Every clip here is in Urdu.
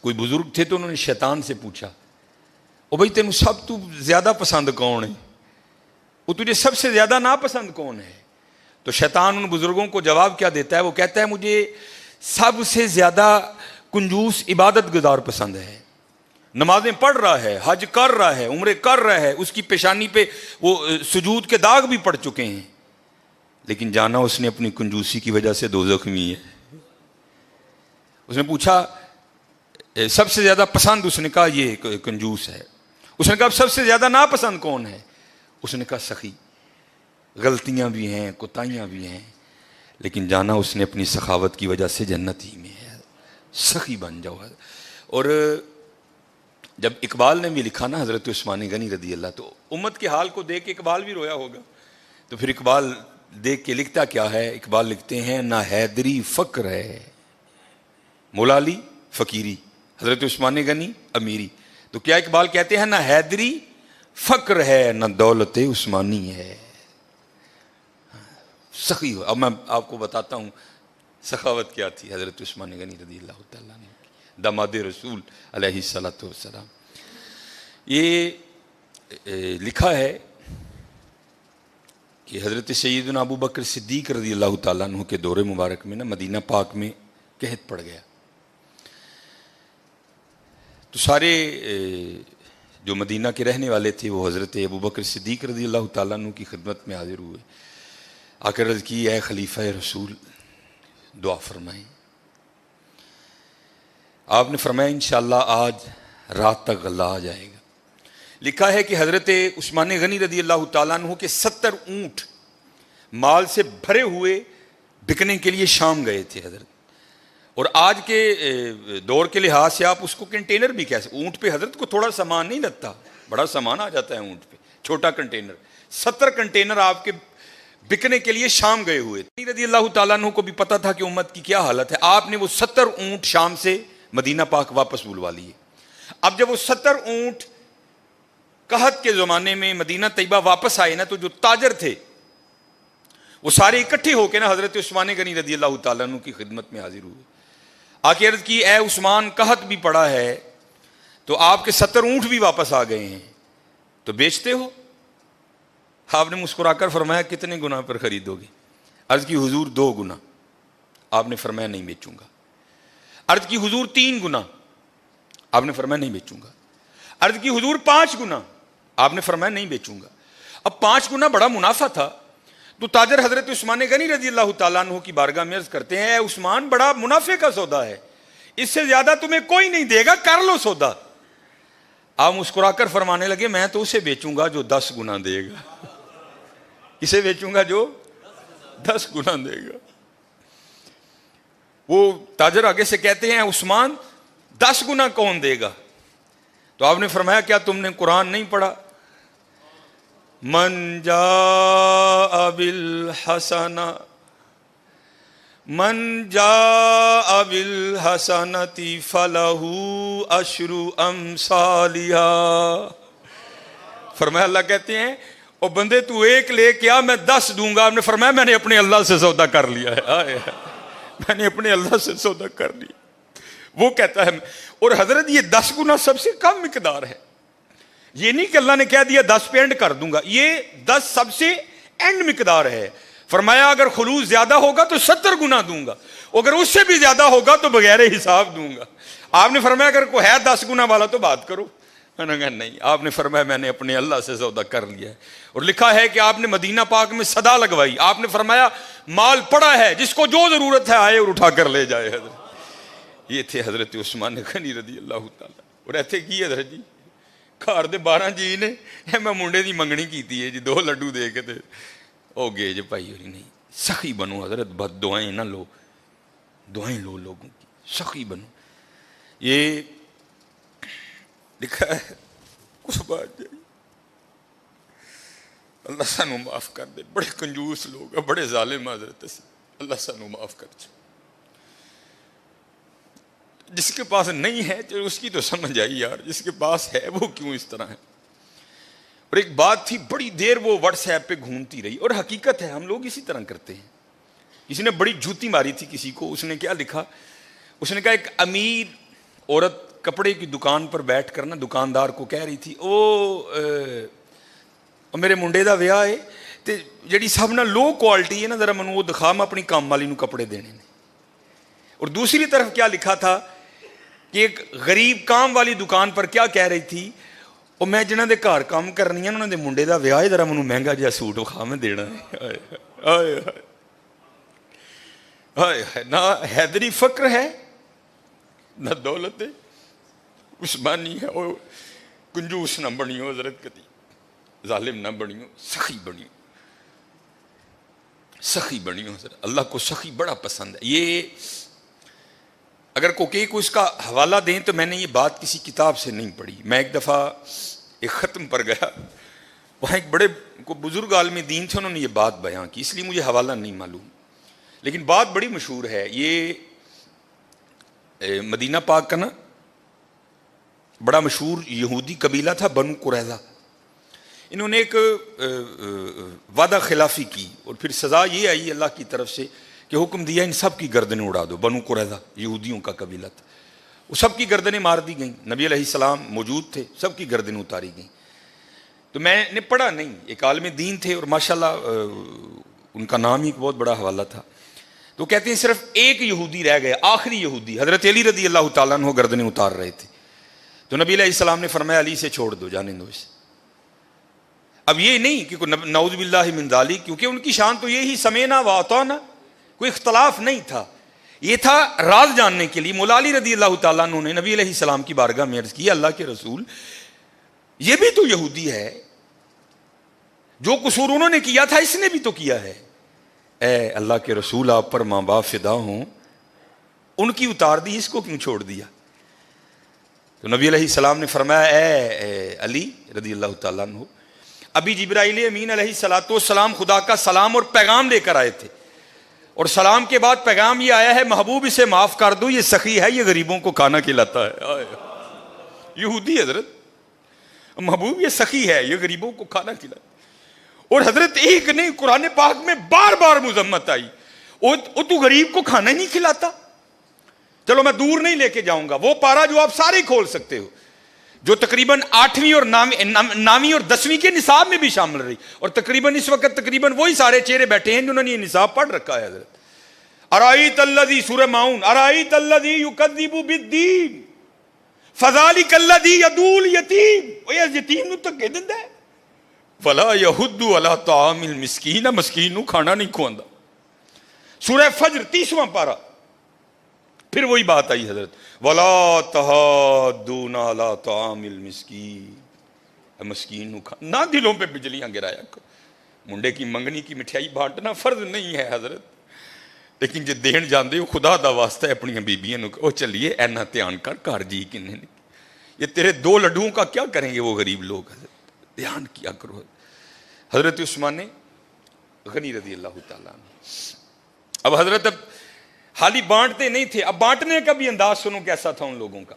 کوئی بزرگ تھے تو انہوں نے شیطان سے پوچھا او بھائی تینوں سب تو زیادہ پسند کون ہے, وہ تجھے سب سے زیادہ ناپسند کون ہے؟ تو شیطان ان بزرگوں کو جواب کیا دیتا ہے؟ وہ کہتا ہے مجھے سب سے زیادہ کنجوس عبادت گزار پسند ہے, نمازیں پڑھ رہا ہے, حج کر رہا ہے, عمرے کر رہا ہے, اس کی پیشانی پہ وہ سجود کے داغ بھی پڑ چکے ہیں, لیکن جانا اس نے اپنی کنجوسی کی وجہ سے دوزخ میں ہے. اس نے پوچھا سب سے زیادہ پسند, اس نے کہا یہ کنجوس ہے. اس نے کہا سب سے زیادہ ناپسند کون ہے؟ اس نے کہا سخی, غلطیاں بھی ہیں, کوتاہیاں بھی ہیں, لیکن جانا اس نے اپنی سخاوت کی وجہ سے جنت ہی میں ہے, سخی بن جاؤ. اور جب اقبال نے بھی لکھا نا حضرت عثمان غنی رضی اللہ, تو امت کے حال کو دیکھ کے اقبال بھی رویا ہوگا. تو پھر اقبال دیکھ کے لکھتا کیا ہے؟ اقبال لکھتے ہیں نہ حیدری فقر ہے, مولا علی فقیری, حضرت عثمان غنی امیری. تو کیا اقبال کہتے ہیں نہ حیدری فقر ہے نہ دولت عثمانی ہے, سخی ہو. اب میں آپ کو بتاتا ہوں سخاوت کیا تھی حضرت عثمان غنی رضی اللہ تعالیٰ عنہ, داماد رسول علیہ الصلوۃ والسلام. یہ لکھا ہے کہ حضرت سیدنا ابو بکر صدیق رضی اللہ تعالیٰ عنہ کے دور مبارک میں نا مدینہ پاک میں قحط پڑ گیا. تو سارے جو مدینہ کے رہنے والے تھے وہ حضرت ابو بکر صدیق رضی اللہ تعالیٰ عنہ کی خدمت میں حاضر ہوئے, آ کر عرض کی اے خلیفہ رسول دعا فرمائیں. آپ نے فرمایا انشاءاللہ آج رات تک غلہ آ جائے گا. لکھا ہے کہ حضرت عثمان غنی رضی اللہ تعالیٰ عنہ کے 70 اونٹ مال سے بھرے ہوئے بکنے کے لیے شام گئے تھے حضرت. اور آج کے دور کے لحاظ سے آپ اس کو کنٹینر بھی کہہ سکتے, اونٹ پہ حضرت کو تھوڑا سامان نہیں لگتا, بڑا سامان آ جاتا ہے اونٹ پہ, چھوٹا کنٹینر. 70 کنٹینر آپ کے بکنے کے لیے شام گئے ہوئے تھے. رضی اللہ تعالیٰ عنہ کو بھی پتا تھا کہ امت کی کیا حالت ہے. آپ نے وہ 70 اونٹ شام سے مدینہ پاک واپس بلوا لیے. اب جب وہ 70 اونٹ قحط کے زمانے میں مدینہ طیبہ واپس آئے نا, تو جو تاجر تھے وہ سارے اکٹھے ہو کے نا حضرت عثمان غنی رضی اللہ تعالیٰ عنہ کی خدمت میں حاضر ہوئے. آ کے عرض کی اے عثمان قحط بھی پڑا ہے تو آپ کے 70 اونٹ بھی واپس آ گئے ہیں, تو بیچتے ہو؟ آپ نے مسکرا کر فرمایا کتنے گنا پر خریدو گے؟ عرض کی حضور 2 گنا. آپ نے فرمایا نہیں بیچوں گا. عرض کی حضور 3 گنا. آپ نے فرمایا نہیں بیچوں گا. عرض کی حضور 5 گنا. آپ نے فرمایا نہیں بیچوں گا. اب 5 گنا بڑا منافع تھا, تو تاجر حضرت عثمان غنی رضی اللہ تعالیٰ عنہ کی بارگاہ میں عرض کرتے ہیں اے عثمان بڑا منافع کا سودا ہے, اس سے زیادہ تمہیں کوئی نہیں دے گا, کر لو سودا. آپ مسکرا کر فرمانے لگے میں تو اسے بیچوں گا جو 10 گنا دے گا. اسے بیچوں گا جو 10 گنا دے گا. وہ تاجر آگے سے کہتے ہیں عثمان 10 گنا کون دے گا؟ تو آپ نے فرمایا کیا تم نے قرآن نہیں پڑھا؟ من جاء بالحسنہ فلہ عشر امثالہا. فرمایا اللہ کہتے ہیں او بندے تو 1 لے کے آ میں 10 دوں گا. آپ نے فرمایا میں نے اپنے اللہ سے سودا کر لیا ہے, میں نے اپنے اللہ سے سودا کر لیا. وہ کہتا ہے, اور حضرت یہ 10 گنا سب سے کم مقدار ہے. یہ نہیں کہ اللہ نے کہہ دیا 10 پہ اینڈ کر دوں گا, یہ 10 سب سے اینڈ مقدار ہے. فرمایا اگر خلوص زیادہ ہوگا تو 70 گنا دوں گا, اگر اس سے بھی زیادہ ہوگا تو بغیر حساب دوں گا. آپ نے فرمایا اگر کوئی ہے 10 گنا والا تو بات کرو. میں نے کہا نہیں. آپ نے فرمایا میں نے اپنے اللہ سے سودا کر لیا ہے. اور لکھا ہے کہ آپ نے مدینہ پاک میں صدا لگوائی. آپ نے فرمایا مال پڑا ہے, جس کو جو ضرورت ہے آئے اور اٹھا کر لے جائے. حضرت یہ تھے حضرت عثمان غنی رضی اللہ تعالیٰ. اور ایتھے کی حضرت جی گھر دے 12 جی نے میں منڈے دی منگنی کیتی ہے جی 2 لڈو دے کے تے او گے جی بھائی ہوئی نہیں. سخی بنو حضرت, بد دعائیں نہ لو, دعائیں لو لوگوں کی, سخی بنو. یہ لکھا ہے کچھ بات جائے اللہ سانو معاف کر دے. بڑے کنجوس لوگ ہیں, بڑے ظالم حضرت سے, اللہ سانو معاف کر دے. جس کے پاس نہیں ہے تو اس کی تو سمجھ آئی یار, جس کے پاس ہے وہ کیوں اس طرح ہے. اور ایک بات تھی بڑی دیر وہ واٹس ایپ پہ گھومتی رہی, اور حقیقت ہے ہم لوگ اسی طرح کرتے ہیں. کسی نے بڑی جوتی ماری تھی کسی کو, اس نے کیا لکھا, اس نے کہا ایک امیر عورت کپڑے کی دکان پر بیٹھ کر نا دکاندار کو کہہ رہی تھی میرے منڈے دا ویاہ ہے تے جڑی سب نہ لو کوالٹی ہے نا ذرا منو وہ دکھا، میں اپنی کام والی نو کپڑے دینے نے۔ اور دوسری طرف کیا لکھا تھا کہ ایک غریب کام والی دکان پر کیا کہہ رہی تھی، اور میں جنہاں دے گھر کام کرنی ہے انہاں دے منڈے دا ویاہ ہے، ذرا منو مہنگا جہا سوٹ وکھا میں دینا ہے۔ نہ حیدری فقر ہے نہ دولت عثمانی ہے، اور کنجوس نہ بنیو حضرت کتی، ظالم نہ بنیو، سخی بنیو، سخی بنیو حضرت۔ اللہ کو سخی بڑا پسند ہے۔ یہ اگر کوئی اس کا حوالہ دیں تو میں نے یہ بات کسی کتاب سے نہیں پڑھی۔ میں ایک دفعہ ایک ختم پر گیا، وہاں ایک بڑے بزرگ عالم دین تھے، انہوں نے یہ بات بیان کی، اس لیے مجھے حوالہ نہیں معلوم، لیکن بات بڑی مشہور ہے۔ یہ مدینہ پاک کا نا بڑا مشہور یہودی قبیلہ تھا بنو قریظہ، انہوں نے ایک وعدہ خلافی کی اور پھر سزا یہ آئی اللہ کی طرف سے کہ حکم دیا ان سب کی گردنیں اڑا دو۔ بنو قریظہ یہودیوں کا قبیلہ تھا، وہ سب کی گردنیں مار دی گئیں، نبی علیہ السلام موجود تھے، سب کی گردنیں اتاری گئیں۔ تو میں نے پڑھا نہیں، ایک عالم دین تھے اور ماشاءاللہ ان کا نام ہی ایک بہت بڑا حوالہ تھا، تو کہتے ہیں صرف ایک یہودی رہ گئے، آخری یہودی حضرت علی رضی اللہ تعالیٰ عنہ گردنیں اتار رہے تھے، تو نبی علیہ السلام نے فرمایا علی سے چھوڑ دو، جانے دو اسے۔ اب یہ نہیں کہ نعوذ باللہ من ذالک، کیونکہ ان کی شان تو یہی سمینا و اطعنا، کوئی اختلاف نہیں تھا، یہ تھا راز جاننے کے لیے۔ مولا علی رضی اللہ تعالیٰ عنہ نے نبی علیہ السلام کی بارگاہ میں عرض کی، اللہ کے رسول یہ بھی تو یہودی ہے، جو قصور انہوں نے کیا تھا اس نے بھی تو کیا ہے۔ اے اللہ کے رسول آپ پر ماں باپ فدا ہوں، ان کی اتار دی، اس کو کیوں چھوڑ دیا؟ تو نبی علیہ السلام نے فرمایا اے علی رضی اللہ تعالیٰ عنہ، ابھی جبرائیل امین علیہ السلام خدا کا سلام اور پیغام لے کر آئے تھے، اور سلام کے بعد پیغام یہ آیا ہے محبوب اسے معاف کر دو، یہ سخی ہے، یہ غریبوں کو کھانا کھلاتا ہے۔ یہودی حضرت، محبوب یہ سخی ہے، یہ غریبوں کو کھانا کھلاتا ہے۔ اور حضرت ایک نہیں، قرآن پاک میں بار بار مذمت آئی، تو غریب کو کھانا ہی نہیں کھلاتا۔ چلو میں دور نہیں لے کے جاؤں گا، وہ پارا جو آپ سارے کھول سکتے ہو، جو تقریباً 8ویں اور 9ویں اور 10ویں کے نصاب میں بھی شامل رہی، اور تقریباً اس وقت تقریباً وہی سارے چہرے بیٹھے ہیں جنہوں نے یہ نصاب پڑھ رکھا ہے حضرت۔ ارائیت الذی، سورہ ماؤن، ارائیت الذی یکذب بالدین فذلک الذی یدعو الیتیم، وہ یتیم نو تکے دیندا ہے، ولا یحض علی طعام المسکین، مسکین نو کھانا نہیں کھواندا۔ سورہ فجر 30واں پارہ، پھر وہی بات آئی حضرت، وَلَا تَحَاضُّونَ عَلَىٰ طَعَامِ الْمِسْكِينِ، مسکین نو نہ دلوں پہ بجلیاں گرایا کرو۔ منڈے کی منگنی کی مٹھائی بانٹنا فرض نہیں ہے حضرت، لیکن جے دین جاندے ہو خدا دا واسطہ ہے اپنی بیبیاں نو او چلیے اینا دھیان کر گھر جی کنے نے، یہ تیرے 2 لڈوؤں کا کیا کریں گے وہ غریب لوگ، حضرت دھیان کیا کرو۔ حضرت عثمان غنی رضی اللہ تعالیٰ عنہ، اب حضرت اب حالی بانٹتے نہیں تھے، اب بانٹنے کا بھی انداز سنو کیسا تھا ان لوگوں کا۔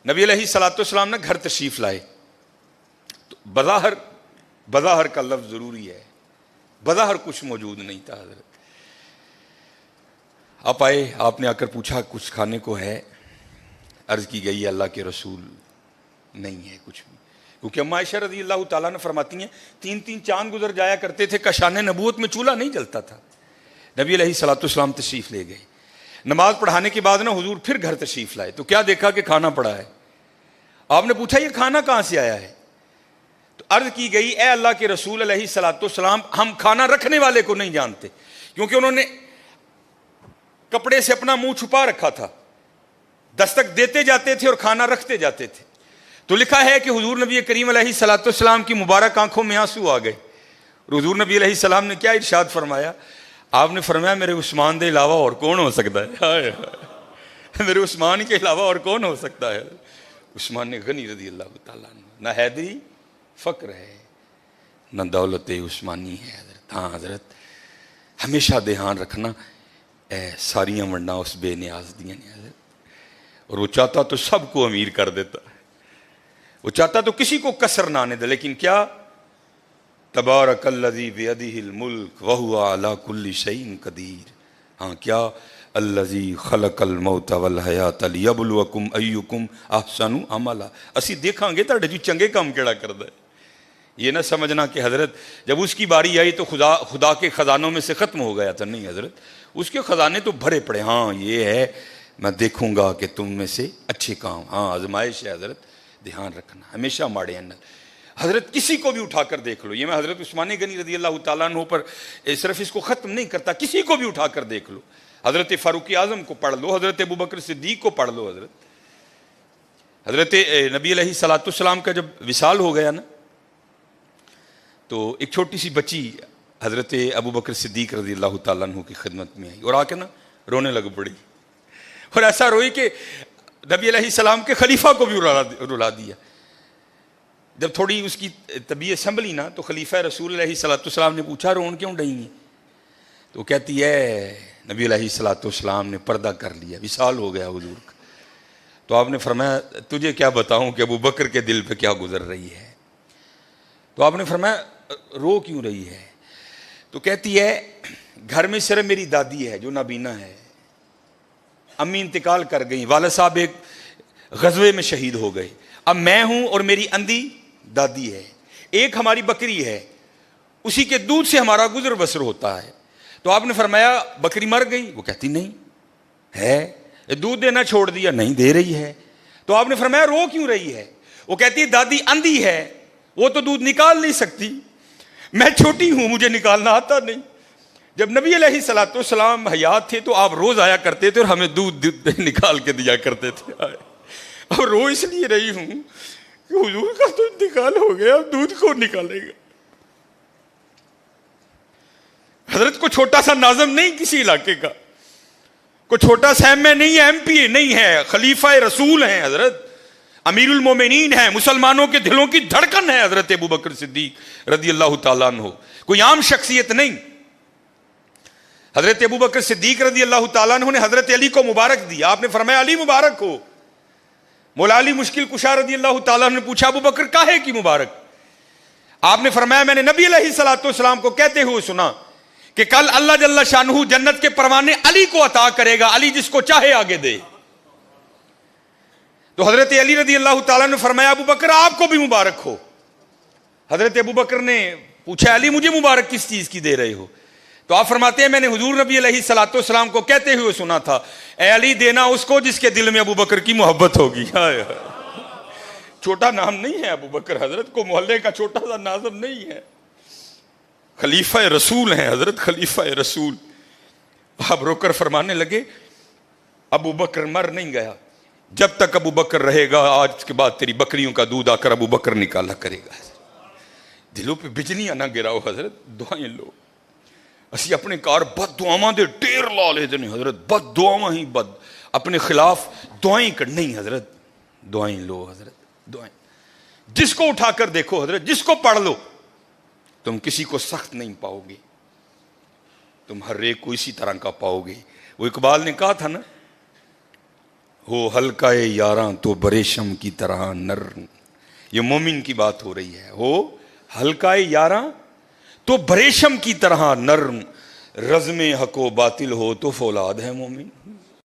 نبی علیہ السلام نے گھر تشریف لائے، تو بظاہر کا لفظ ضروری ہے، بظاہر کچھ موجود نہیں تھا حضرت۔ آپ آئے، آپ نے آ کر پوچھا کچھ کھانے کو ہے؟ عرض کی گئی اللہ کے رسول نہیں ہے کچھ بھی، کیونکہ اما عائشہ رضی اللہ تعالیٰ نے فرماتی ہیں 3 چاند گزر جایا کرتے تھے، کشان نبوت میں چولہا نہیں جلتا تھا۔ نبی علیہ السلام تشریف لے گئے، نماز پڑھانے کے بعد نا حضور پھر گھر تشریف لائے، تو کیا دیکھا کہ کھانا پڑا ہے۔ آپ نے پوچھا یہ کھانا کہاں سے آیا ہے؟ تو عرض کی گئی اے اللہ کے رسول علیہ السلام، ہم کھانا رکھنے والے کو نہیں جانتے، کیونکہ انہوں نے کپڑے سے اپنا منہ چھپا رکھا تھا، دستک دیتے جاتے تھے اور کھانا رکھتے جاتے تھے۔ تو لکھا ہے کہ حضور نبی کریم علیہ السلام کی مبارک آنکھوں میں آنسو آ گئے، اور حضور نبی علیہ السلام نے کیا ارشاد فرمایا؟ آپ نے فرمایا میرے عثمان دے علاوہ اور کون ہو سکتا ہے، میرے عثمان کے علاوہ اور کون ہو سکتا ہے۔ عثمان غنی رضی اللہ تعالیٰ عنہ، نہ حیدری فقر ہے نہ دولت عثمانی ہے حضرت۔ ہاں حضرت ہمیشہ دھیان رکھنا، ساریاں ونڈا اس بے نیاز دیاں نے حضرت، اور وہ چاہتا تو سب کو امیر کر دیتا، وہ چاہتا تو کسی کو کسر نہ آنے دے، لیکن کیا تبارک الذی بیدہ الملک وہو علی کل شیء قدیر، ہاں کیا الذی خلق الموت والحیات لیبلوکم ایکم احسن عملا. اسی دیکھاں گے تہاڈے جو چنگے کام کیڑا کردا ہے. یہ نہ سمجھنا کہ حضرت جب اس کی باری آئی تو خدا کے خزانوں میں سے ختم ہو گیا تھا. نہیں حضرت، اس کے خزانے تو بھرے پڑے. ہاں یہ ہے، میں دیکھوں گا کہ تم میں سے اچھے کام. ہاں آزمائش ہے حضرت، دھیان رکھنا ہمیشہ ماڑے ہیں. حضرت کسی کو بھی اٹھا کر دیکھ لو. یہ میں حضرت عثمان غنی رضی اللہ تعالیٰ عنہ پر صرف اس کو ختم نہیں کرتا، کسی کو بھی اٹھا کر دیکھ لو. حضرت فاروق اعظم کو پڑھ لو، حضرت ابوبکر صدیق کو پڑھ لو. حضرت نبی علیہ الصلوۃ والسلام کا جب وصال ہو گیا نا، تو ایک چھوٹی سی بچی حضرت ابوبکر صدیق رضی اللہ تعالیٰ عنہ کی خدمت میں آئی اور آ کے نا رونے لگ پڑی. اور ایسا روئی کہ نبی علیہ السلام کے خلیفہ کو بھی رلا دیا. جب تھوڑی اس کی طبیعت سنبھلی نا تو خلیفہ رسول علیہ الصلوۃ والسلام نے پوچھا رون کیوں رہی ہیں؟ تو کہتی ہے نبی علیہ الصلوۃ والسلام نے پردہ کر لیا، وصال ہو گیا حضور کا. تو آپ نے فرمایا تجھے کیا بتاؤں کہ ابو بکر کے دل پہ کیا گزر رہی ہے. تو آپ نے فرمایا رو کیوں رہی ہے؟ تو کہتی ہے گھر میں صرف میری دادی ہے جو نابینا ہے، امی انتقال کر گئیں، والد صاحب ایک غزوے میں شہید ہو گئے، اب میں ہوں اور میری اندھی دادی ہے، ایک ہماری بکری ہے، اسی کے دودھ سے ہمارا گزر بسر ہوتا ہے. تو آپ نے فرمایا بکری مر گئی؟ وہ کہتی نہیں ہے. دودھ دینا چھوڑ دیا؟ نہیں دے رہی ہے. تو آپ نے فرمایا رو کیوں رہی ہے؟ وہ کہتی ہے دادی اندھی ہے، وہ تو دودھ نکال نہیں سکتی، میں چھوٹی ہوں مجھے نکالنا آتا نہیں. جب نبی علیہ الصلوۃ والسلام حیات تھے تو آپ روز آیا کرتے تھے اور ہمیں دودھ نکال کے دیا کرتے تھے. اب رو اس لیے رہی ہوں کہ حضور کا تو انتقال ہو گیا، اب دودھ کون نکالے گا. حضرت کو چھوٹا سا ناظم نہیں کسی علاقے کا، کوئی چھوٹا سا ایم اے نہیں ہے، ایم پی اے نہیں ہے، خلیفہ رسول ہیں حضرت، امیر المومنین ہیں، مسلمانوں کے دلوں کی دھڑکن ہے حضرت ابوبکر صدیق رضی اللہ تعالیٰ عنہ. کوئی عام شخصیت نہیں. حضرت ابوبکر صدیق رضی اللہ تعالیٰ عنہ نے حضرت علی کو مبارک دیا. آپ نے فرمایا علی مبارک ہو. مولا علی مشکل کشا رضی اللہ تعالیٰ عنہ نے پوچھا ابوبکر کاہے کی مبارک؟ آپ نے فرمایا میں نے نبی علیہ الصلوۃ والسلام کو کہتے ہوئے سنا کہ کل اللہ جل شانہ جنت کے پروانے علی کو عطا کرے گا، علی جس کو چاہے آگے دے. تو حضرت علی رضی اللہ تعالیٰ نے فرمایا ابوبکر آپ کو بھی مبارک ہو. حضرت ابوبکر نے پوچھا علی مجھے مبارک کس چیز کی دے رہے ہو؟ تو آپ فرماتے ہیں میں نے حضور نبی علیہ الصلوۃ والسلام کو کہتے ہوئے سنا تھا اے علی دینا اس کو جس کے دل میں ابوبکر کی محبت ہوگی. چھوٹا نام نہیں ہے ابوبکر، حضرت کو محلے کا چھوٹا سا ناظم نہیں ہے، خلیفہ رسول ہیں حضرت، خلیفہ رسول. آپ رو کر فرمانے لگے ابوبکر مر نہیں گیا، جب تک ابوبکر رہے گا آج کے بعد تیری بکریوں کا دودھ آ کر ابوبکر نکالا کرے گا. دلوں پہ بجلیاں نہ گراؤ حضرت، دعائیں لو. اسی اپنے کار بد دعاواں دے ڈیر لا لے دیں حضرت، بد دعاواں ہی بد، اپنے خلاف دعائیں کرنی حضرت، دعائیں لو حضرت، دعائیں. جس کو اٹھا کر دیکھو حضرت، جس کو پڑھ لو، تم کسی کو سخت نہیں پاؤ گے، تم ہر ایک کو اسی طرح کا پاؤ گے. وہ اقبال نے کہا تھا نا ہو ہلکا یاراں تو بریشم کی طرح نرم. یہ مومن کی بات ہو رہی ہے. ہو ہلکا یاراں تو بریشم کی طرح نرم، رزم حق و باطل ہو تو فولاد ہے مومن.